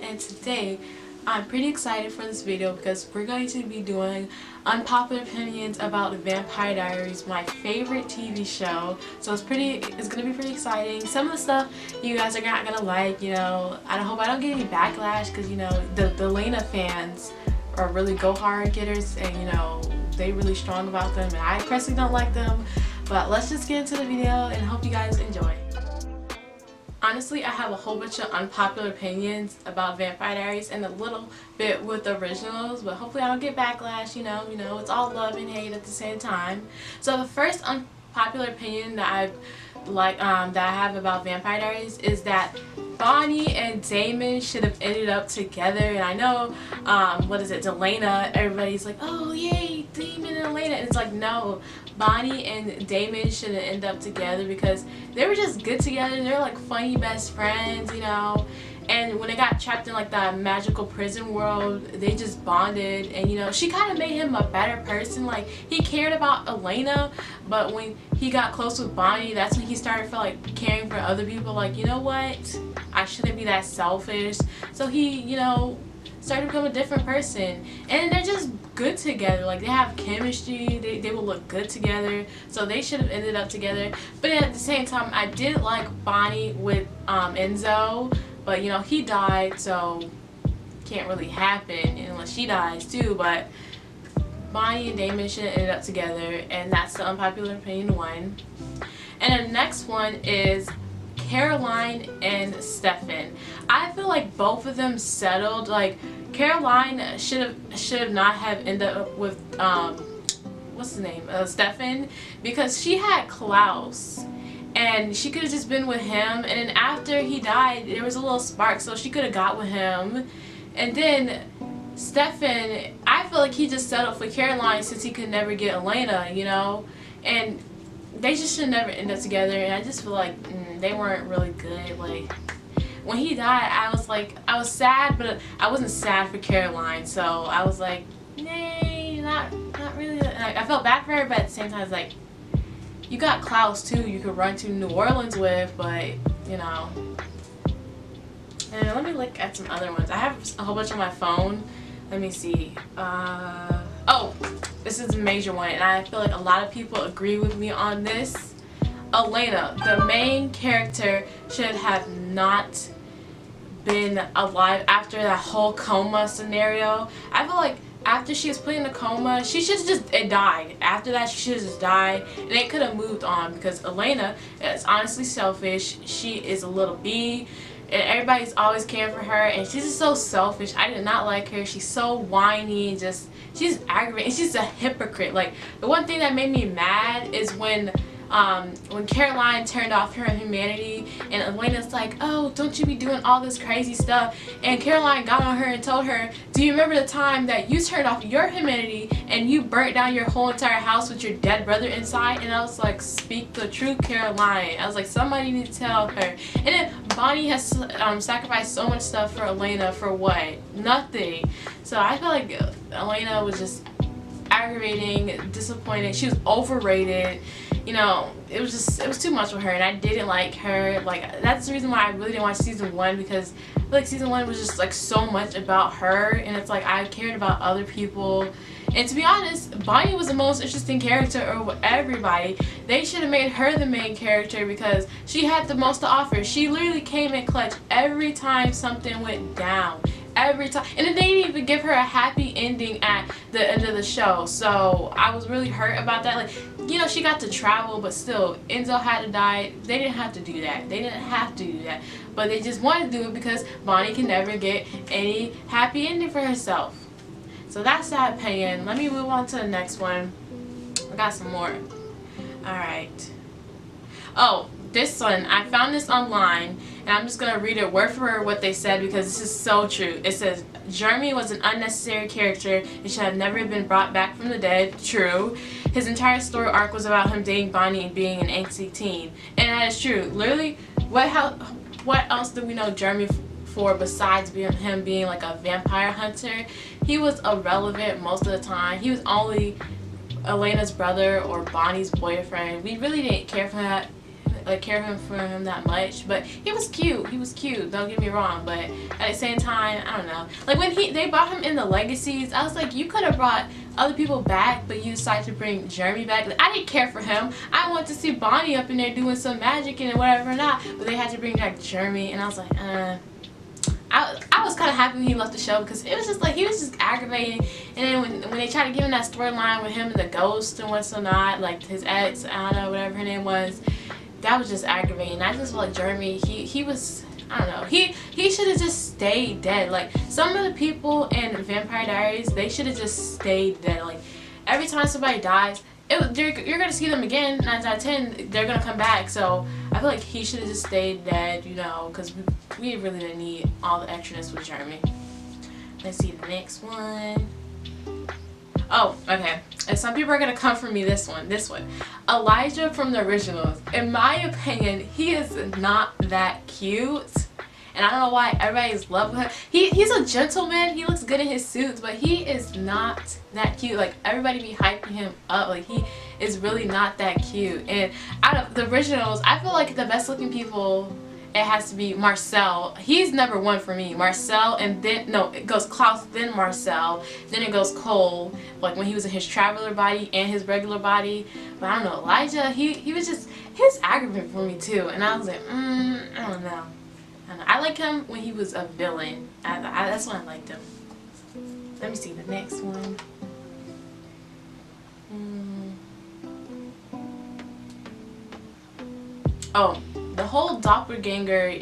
and today I'm pretty excited for this video because we're going to be doing unpopular opinions about Vampire Diaries, my favorite TV show. So it's gonna be pretty exciting. Some of the stuff you guys are not gonna like, you know. I hope I don't get any backlash because, you know, the Elena fans are really go hard getters, and you know they really strong about them, and I personally don't like them. But let's just get into the video and hope you guys enjoy. Honestly, I have a whole bunch of unpopular opinions about Vampire Diaries and a little bit with the originals, but hopefully I don't get backlash, you know, it's all love and hate at the same time. So the first unpopular opinion that I have about Vampire Diaries is that Bonnie and Damon should have ended up together. And I know, Elena, everybody's like, oh yay, Damon and Elena, and it's like, no, Bonnie and Damon shouldn't end up together because they were just good together. They're like funny best friends, you know. And when they got trapped in like that magical prison world, they just bonded. And you know, she kind of made him a better person. Like, he cared about Elena, but when he got close with Bonnie, that's when he started caring for other people. Like, you know what? I shouldn't be that selfish. So he, you know, started to become a different person. And they're just good together. Like, they have chemistry. They will look good together. So they should have ended up together. But at the same time, I did like Bonnie with Enzo. But you know, he died, so can't really happen unless she dies too. But Bonnie and Damon should have ended up together, and that's the unpopular opinion one. And the next one is Caroline and Stefan. I feel like both of them settled. Like, Caroline should have not have ended up with what's his name, Stefan, because she had Klaus. And she could have just been with him, and then after he died, there was a little spark, so she could have got with him. And then Stefan, I feel like he just settled for Caroline since he could never get Elena, you know. And they just should never end up together. And I just feel like they weren't really good. Like, when he died, I was sad, but I wasn't sad for Caroline. So I was like, nay, not really. I felt bad for her, but at the same time, I was like, you got Klaus too, you could run to New Orleans with, but you know. And let me look at some other ones. I have a whole bunch on my phone. Let me see. Oh, this is a major one, and I feel like a lot of people agree with me on this. Elena, the main character, should have not been alive after that whole coma scenario. I feel like after she was put in a coma, she should have just died. After that, she should have just died, and they could have moved on, because Elena is honestly selfish. She is a little bee, and everybody's always caring for her, and she's just so selfish. I did not like her. She's so whiny, and she's aggravating. She's a hypocrite. Like, the one thing that made me mad is when Caroline turned off her humanity, and Elena's like, oh, don't you be doing all this crazy stuff. And Caroline got on her and told her, do you remember the time that you turned off your humanity and you burnt down your whole entire house with your dead brother inside? And I was like, speak the truth, Caroline. I was like, somebody need to tell her. And then Bonnie has sacrificed so much stuff for Elena for what? Nothing. So I feel like Elena was just aggravating, disappointing. She was overrated. You know, it was too much for her, and I didn't like her. Like, that's the reason why I really didn't watch season 1, because I feel like season 1 was just like so much about her, and it's like I cared about other people. And to be honest, Bonnie was the most interesting character over everybody. They should have made her the main character because she had the most to offer. She literally came in clutch every time something went down. Every time. And then they didn't even give her a happy ending at the end of the show. So I was really hurt about that. Like, you know, she got to travel, but still, Enzo had to die. They didn't have to do that. They didn't have to do that. But they just wanted to do it because Bonnie can never get any happy ending for herself. So that's that opinion. Let me move on to the next one. I got some more. Alright. Oh, this one, I found this online, and I'm just going to read it word for word what they said, because this is so true. It says, Jeremy was an unnecessary character and should have never been brought back from the dead. True. His entire story arc was about him dating Bonnie and being an angsty teen. And that is true. Literally, what else do we know Jeremy for besides him being like a vampire hunter? He was irrelevant most of the time. He was only Elena's brother or Bonnie's boyfriend. We really didn't care for that. like care for him that much, but he was cute. He was cute, don't get me wrong, but at the same time, I don't know. Like when they brought him in the Legacies, I was like, you could have brought other people back, but you decided to bring Jeremy back. Like, I didn't care for him. I wanted to see Bonnie up in there doing some magic and whatever or not, but they had to bring back Jeremy, and I was like, I was kind of happy when he left the show, because it was just like he was just aggravating. And then when they tried to give him that storyline with him and the ghost and what's not, like his ex, I don't know, whatever her name was, that was just aggravating. I just felt like Jeremy, he was, I don't know, he should have just stayed dead. Like some of the people in Vampire Diaries, they should have just stayed dead. Like every time somebody dies, you're gonna see them again. 9 out of 10, they're gonna come back. So I feel like he should have just stayed dead, you know, because we really didn't need all the extraness with Jeremy. Let's see the next one. Oh, okay. And some people are gonna come for me. This one. Elijah from the originals. In my opinion, he is not that cute. And I don't know why everybody's loving him. He's a gentleman. He looks good in his suits, but he is not that cute. Like everybody be hyping him up. Like he is really not that cute. And out of the originals, I feel like the best looking people, it has to be Marcel. He's number one for me. Marcel, and then no, it goes Klaus, then Marcel, then it goes Cole. Like when he was in his traveler body and his regular body. But I don't know, Elijah, he was aggravating for me too. And I was like, I don't know. I like him when he was a villain. That's when I liked him. Let me see the next one. Oh, the whole Doppelganger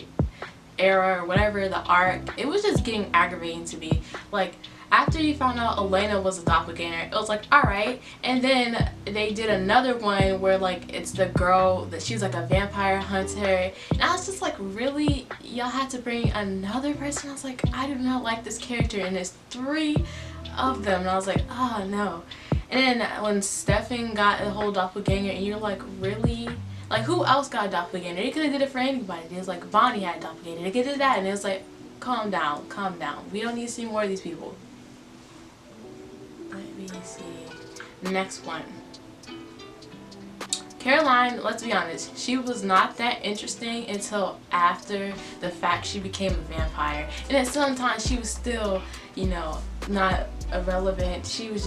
era or whatever, the arc, it was just getting aggravating to me. Like after you found out Elena was a doppelganger, it was like, alright. And then they did another one where like it's the girl that she's like a vampire hunter, and I was just like, really, y'all had to bring another person? I was like, I do not like this character, and there's 3 of them, and I was like, oh no. And then when Stefan got the whole doppelganger, and you're like, really? Like who else got a doppelganger? They could have did it for anybody. It was like Bonnie had a doppelganger, they could have did that, and it was like, calm down, we don't need to see more of these people. Let me see. Next one. Caroline, let's be honest, she was not that interesting until after the fact she became a vampire. And at some time she was still, you know, not irrelevant. She was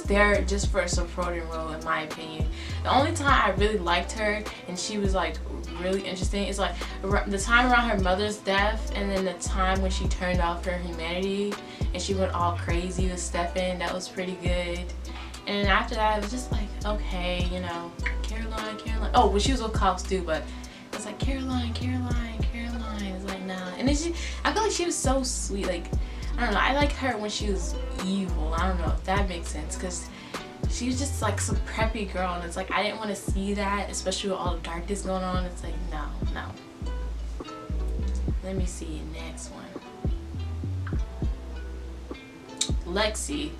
there just for a supporting role, in my opinion. The only time I really liked her and she was like really interesting is like the time around her mother's death, and then the time when she turned off her humanity and she went all crazy with Stefan. That was pretty good. And after that, it was just like, okay, you know, Caroline. Oh, well, she was with Klaus too, but it was like Caroline. It's like, nah. And then I feel like she was so sweet. Like, I don't know, I liked her when she was evil. I don't know if that makes sense, because she was just like some preppy girl, and it's like I didn't want to see that, especially with all the darkness going on. It's like, no. Let me see next one. Lexi.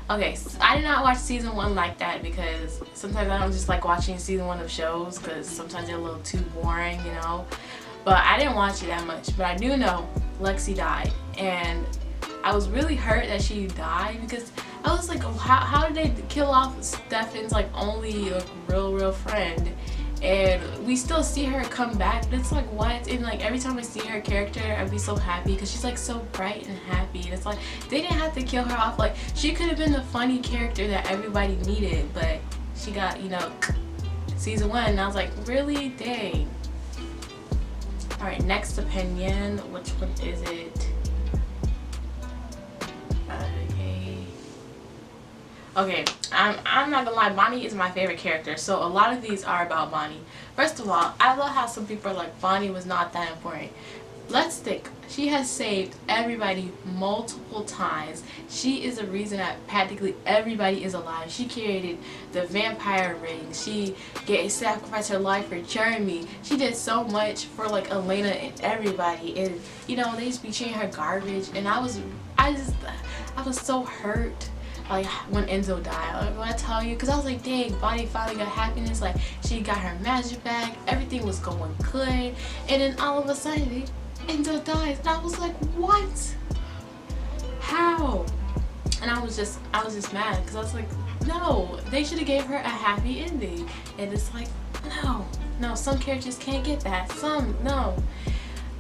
Okay, so I did not watch season 1 like that, because sometimes I don't just like watching season 1 of shows, because sometimes they're a little too boring, you know. But I didn't watch it that much. But I do know Lexi died, and I was really hurt that she died, because I was like, how did they kill off Stefan's like only like, real friend? And we still see her come back, but it's like, what? And like every time I see her character, I'd be so happy, because she's like so bright and happy. And it's like they didn't have to kill her off. Like she could have been the funny character that everybody needed, but she got, you know, season 1, and I was like, really? Dang. Alright, next opinion. Which one is it? Okay, I'm not gonna lie, Bonnie is my favorite character, so a lot of these are about Bonnie. First of all, I love how some people are like, Bonnie was not that important. Let's think. She has saved everybody multiple times. She is the reason that practically everybody is alive. She created the vampire ring. She sacrificed her life for Jeremy. She did so much for like Elena and everybody. And you know, they just be treating her garbage. And I was so hurt. Like when Enzo died, like, when I tell you, because I was like, dang, Bonnie finally got happiness. Like she got her magic back, everything was going good, and then all of a sudden Enzo dies, and I was like, what? How? And I was just mad, because I was like, no, they should have gave her a happy ending. And it's like, No, some characters can't get that. Some, no.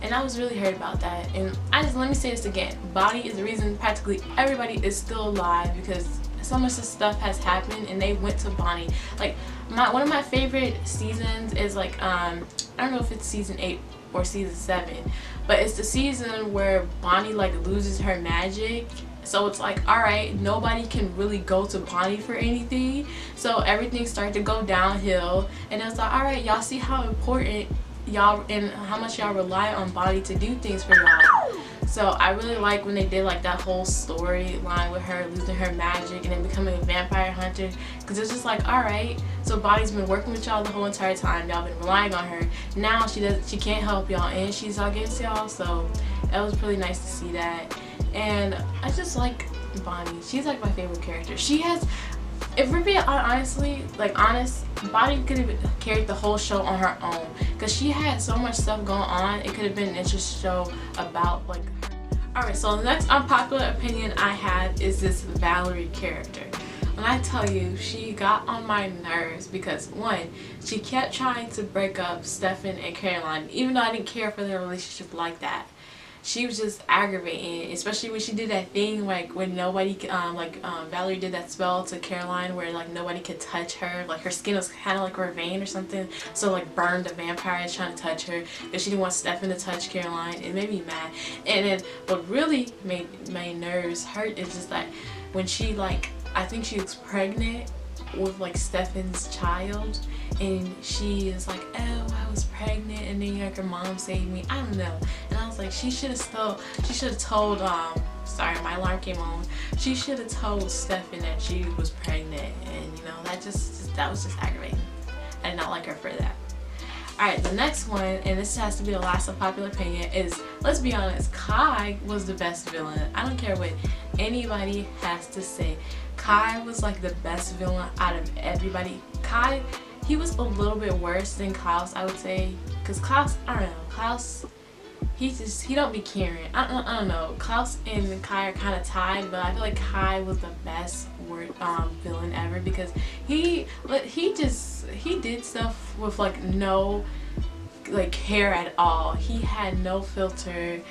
And I was really hurt about that. And let me say this again. Bonnie is the reason practically everybody is still alive, because so much stuff has happened and they went to Bonnie. Like, one of my favorite seasons is like, I don't know if it's season 8 or season 7, but it's the season where Bonnie like loses her magic. So it's like, alright, nobody can really go to Bonnie for anything. So everything started to go downhill. And it's like, alright, y'all see how important y'all and how much y'all rely on Bonnie to do things for y'all. So I really like when they did like that whole storyline with her losing her magic and then becoming a vampire hunter, because it's just like, alright, so Bonnie's been working with y'all the whole entire time, y'all been relying on her. Now she can't help y'all and she's against y'all. So it was really nice to see that. And I just like Bonnie. She's like my favorite character. She has, if we're being honestly, like honest, Bonnie could have carried the whole show on her own, because she had so much stuff going on. It could have been an interesting show about like her. Alright, so the next unpopular opinion I have is this Valerie character. When I tell you, she got on my nerves because, one, she kept trying to break up Stefan and Caroline, even though I didn't care for their relationship like that. She was just aggravating, especially when she did that thing like when nobody, Valerie did that spell to Caroline where like nobody could touch her, like her skin was kind of like her vein or something, so like burned the vampires trying to touch her because she didn't want Stefan to touch Caroline. It made me mad. And then what really made my nerves hurt is just that when she like, I think she was pregnant with like Stefan's child, and she is like, oh, I was pregnant, and then like her mom saved me. I don't know. And I was like, she should have told sorry, my alarm came on. She should have told Stefan that she was pregnant, and you know, that was just aggravating. I did not like her for that. Alright, the next one, and this has to be the last unpopular opinion, is, let's be honest, Kai was the best villain. I don't care what anybody has to say. Kai was like the best villain out of everybody. Kai, he was a little bit worse than Klaus, I would say, because Klaus, I don't know, Klaus, he don't be caring. I don't know. Klaus and Kai are kind of tied, but I feel like Kai was the best villain ever, because he did stuff with like no like care at all. He had no filter.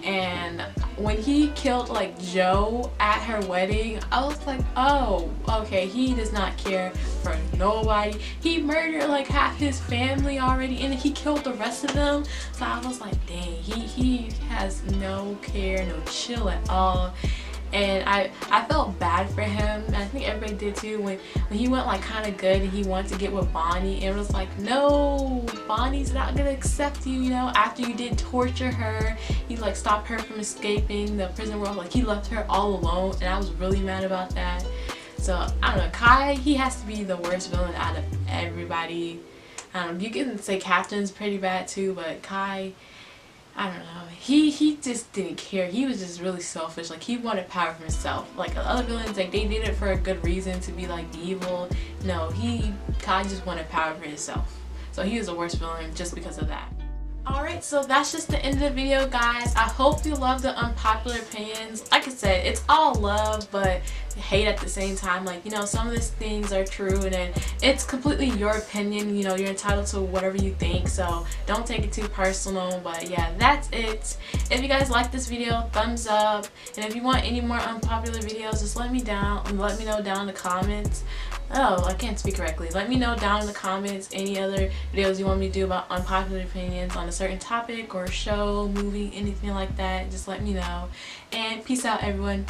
And when he killed like Joe at her wedding, I was like, oh, okay, he does not care for nobody. He murdered like half his family already, and he killed the rest of them. So I was like, dang, he has no care, no chill at all. And I felt bad for him. I think everybody did too when he went like kind of good and he wanted to get with Bonnie, and it was like, no, Bonnie's not gonna accept you, you know, after you did torture her. He like stopped her from escaping the prison world, like he left her all alone, and I was really mad about that. So I don't know, Kai, he has to be the worst villain out of everybody. You can say Captain's pretty bad too, but Kai, I don't know, he just didn't care. He was just really selfish. Like, he wanted power for himself. Like other villains, like they did it for a good reason, to be like evil. No, Kai just wanted power for himself. So he was the worst villain just because of that. Alright, so that's just the end of the video, guys. I hope you love the unpopular opinions. Like I said, it's all love but hate at the same time. Like, you know, some of these things are true, and then it's completely your opinion. You know, you're entitled to whatever you think, so don't take it too personal. But yeah, that's it. If you guys like this video, thumbs up. And if you want any more unpopular videos, just let me know down in the comments. Oh, I can't speak correctly. Let me know down in the comments any other videos you want me to do about unpopular opinions on a certain topic or show, movie, anything like that. Just let me know. And peace out, everyone.